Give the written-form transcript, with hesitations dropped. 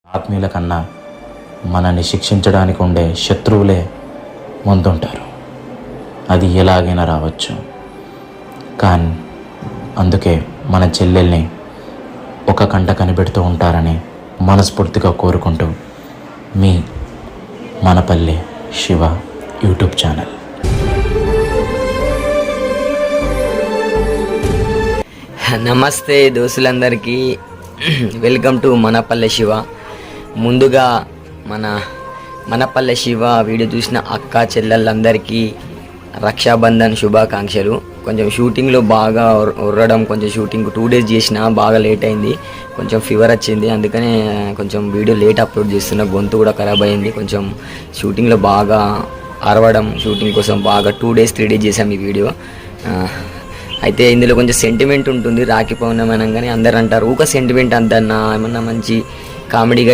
ఆత్మీయుల కన్నా మనల్ని శిక్షించడానికి ఉండే శత్రువులే ముందుంటారు. అది ఎలాగైనా రావచ్చు. కానీ అందుకే మన చెల్లెల్ని ఒక కంట కనిపెడుతూ ఉంటారని మనస్ఫూర్తిగా కోరుకుంటూ మీ మనపల్లె శివ యూట్యూబ్ ఛానల్. నమస్తే దోస్తులందరికీ, వెల్కమ్ టు మనపల్లె శివ. ముందుగా మనపల్లె శివ వీడియో చూసిన అక్క చెల్లెళ్ళందరికీ రక్షాబంధన్ శుభాకాంక్షలు. కొంచెం షూటింగ్లో బాగా ఉర్రడం, కొంచెం షూటింగ్ 2 days చేసిన, బాగా లేట్ అయింది. కొంచెం ఫీవర్ వచ్చింది, అందుకనే కొంచెం వీడియో లేట్ అప్లోడ్ చేస్తున్నా. గొంతు కూడా ఖరాబ్ అయింది. కొంచెం షూటింగ్లో బాగా అరవడం, షూటింగ్ కోసం బాగా 2 days 3 days చేసాం ఈ వీడియో. అయితే ఇందులో కొంచెం సెంటిమెంట్ ఉంటుంది. రాఖీ పౌర్ణమి అనగానే అందరు అంటారు ఊక సెంటిమెంట్ అంతన్నా, ఏమన్నా మంచి కామెడీగా